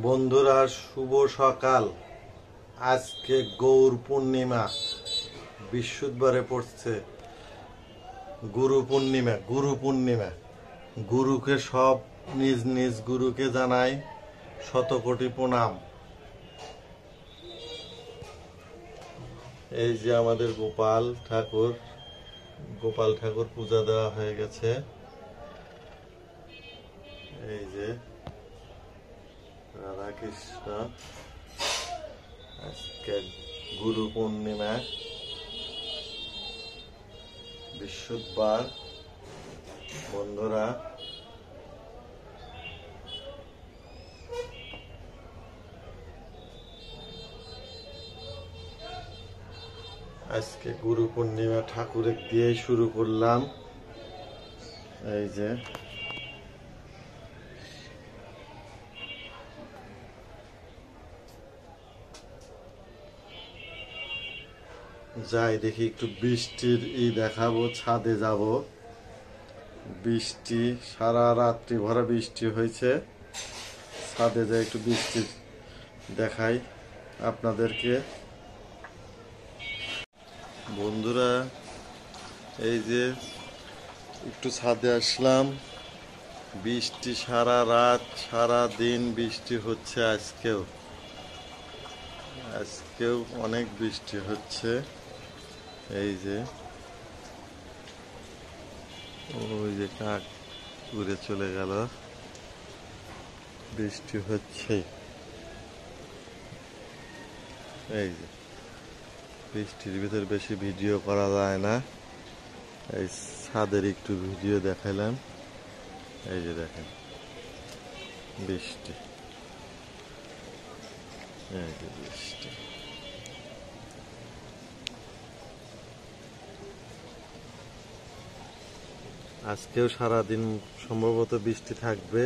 বন্ধুরা, শুভ সকাল। আজকে গৌর পূর্ণিমা, বৃহস্পতিবারে পড়ছে গুরু পূর্ণিমা। গুরুকে সব নিজ নিজ গুরুকে জানাই শতকোটি প্রণাম। এই যে আমাদের গোপাল ঠাকুর পূজা দেওয়া হয়ে গেছে। এই যে রাধা কৃষ্ণ, আজকে গুরু পূর্ণিমা, বৃহস্পতিবার। বন্ধুরা, আজকে গুরু পূর্ণিমা ঠাকুরের দিয়ে শুরু করলাম। এই যে যাই দেখি একটু বৃষ্টির দেখাবো, ছাদে যাব। বৃষ্টি সারা রাত্রি ভরা বৃষ্টি হয়েছে। ছাদে যাই একটু বৃষ্টি দেখাই আপনাদেরকে। বন্ধুরা, এই যে একটু ছাদে আসলাম। বৃষ্টি সারা রাত সারা দিন বৃষ্টি হচ্ছে। আজকেও অনেক বৃষ্টি হচ্ছে। এই যে ওই যে কাক উড়ে চলে গেল। বৃষ্টি হচ্ছে। এই যে বৃষ্টির ভিতর বেশি ভিডিও করা যায় না, এই ছাদের একটু ভিডিও দেখাইলাম। এই যে দেখেন বৃষ্টি, এই যে বৃষ্টি। আজকেও সারাদিন সম্ভবত বৃষ্টি থাকবে।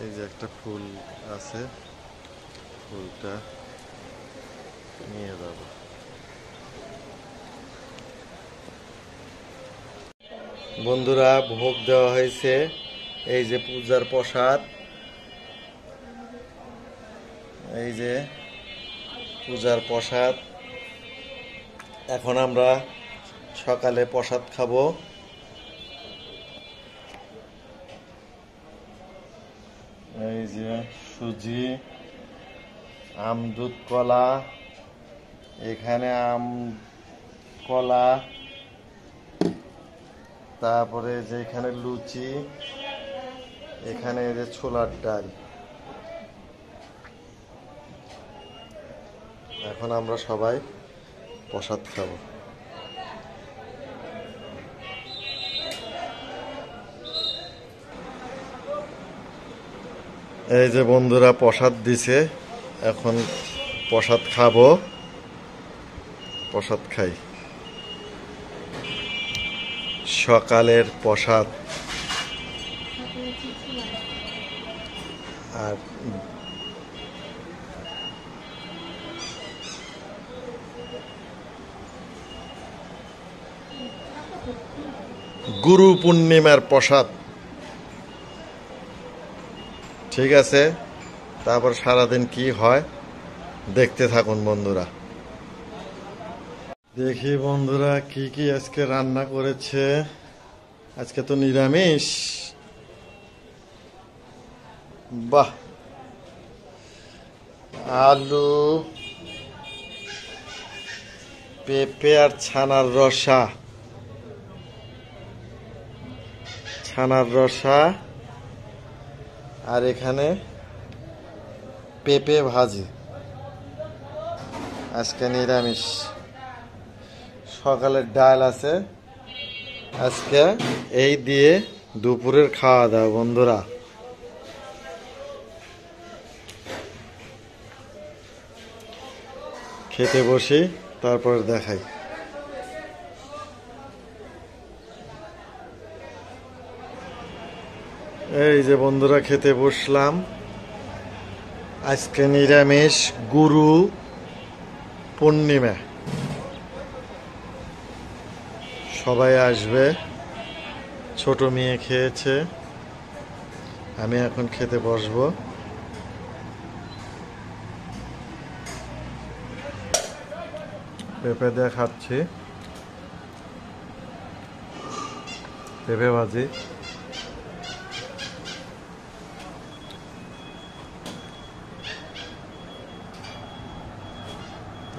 এই যে একটা ফুল আছে, ফুলটা নিয়ে যাব। বন্ধুরা, ভোগ দেওয়া হয়েছে। এই যে পূজার প্রসাদ, এই যে পূজার প্রসাদ। এখন আমরা সকালে প্রসাদ খাবো। এই যে সুজি, দুধ কলা, এখানে কলা, তারপরে যে এখানে লুচি, এখানে এই যে ছোলার ডাল। এখন আমরা সবাই প্রসাদ খাবো। এই যে বন্ধুরা প্রসাদ দিছে, এখন প্রসাদ খাবো। প্রসাদ খাই, সকালের প্রসাদ। আর গুরু পূর্ণিমার প্রসাদ। ঠিক আছে, তারপর সারাদিন কি হয় দেখতে থাকুন বন্ধুরা। দেখি বন্ধুরা কি কি আজকে রান্না করেছে। আজকে তো নিরামিষ। বাহ, আলু, পেঁপে আর ছানার রসা, আর এখানে পেঁপে ভাজি। আজকে নিরামিষ। সকালের ডাল আছে। আজকে এই দিয়ে দুপুরের খাওয়া দাওয়া বন্ধুরা। খেতে বসি, তারপর দেখাই। এই যে বন্ধুরা খেতে বসলাম। আজকে নিরামিষ, গুরু পূর্ণিমা, সবাই আসবে। ছোট মেয়ে খেয়েছে, আমি এখন খেতে বসবো। পেঁপে দিয়ে খাচ্ছি, পেঁপে ভাজি।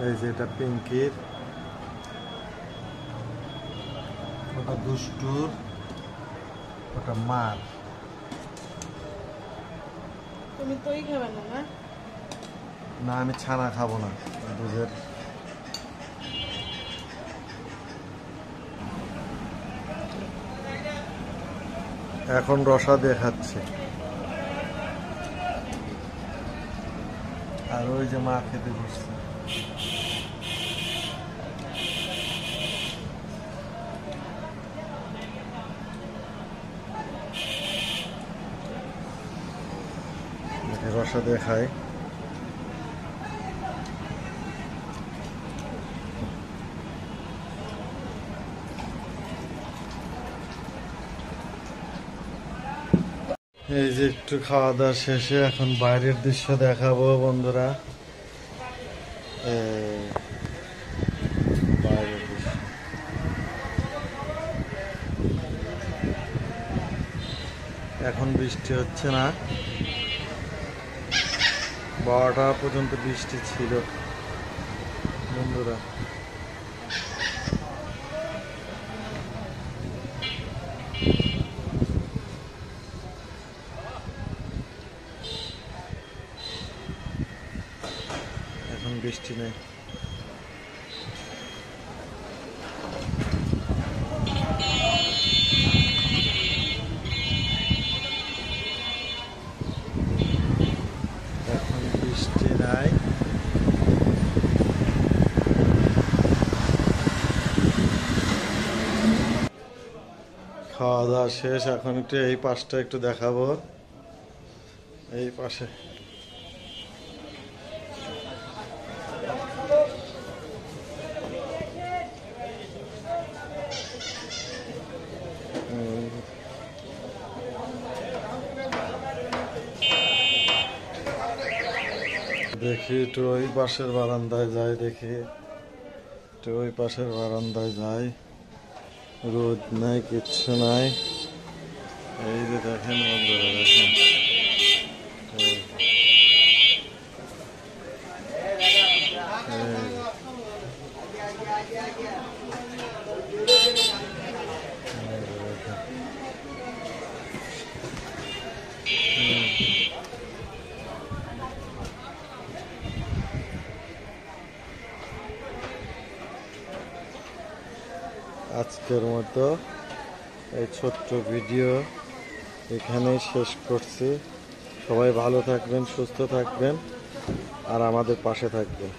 এই যে এটা পিঙ্কির, ওটা দুষ্টুর, ওটা মার। তুমি তোই খাবে না? না না, আমি ছানা খাবো না, দুধের। এখন রসা দিয়ে খাচ্ছি। আর ওই যে মা খেতে বসছে। রসা দিয়ে খাই। এই যে একটু খাওয়া দাওয়া শেষে এখন বাইরের দৃশ্য দেখাবো বন্ধুরা। বাইরের দৃশ্য এখন বৃষ্টি হচ্ছে না, 12টা পর্যন্ত বৃষ্টি ছিল বন্ধুরা। এখন বৃষ্টি নেই। এখন বৃষ্টি নাই। খাওয়া দাওয়া শেষ, এখন একটু এই পাশটা একটু দেখাবো। এই পাশে দেখি একটু ওই পাশের বারান্দায় যাই, দেখি একটু ওই পাশের বারান্দায় যাই। রোদ নাই, কিচ্ছু নাই। এই যে দেখেন বন্ধুরা, দেখেন আজকের মতো এই ছোট্ট ভিডিও এখানেই শেষ করছি। সবাই ভালো থাকবেন, সুস্থ থাকবেন, আর আমাদের পাশে থাকবেন।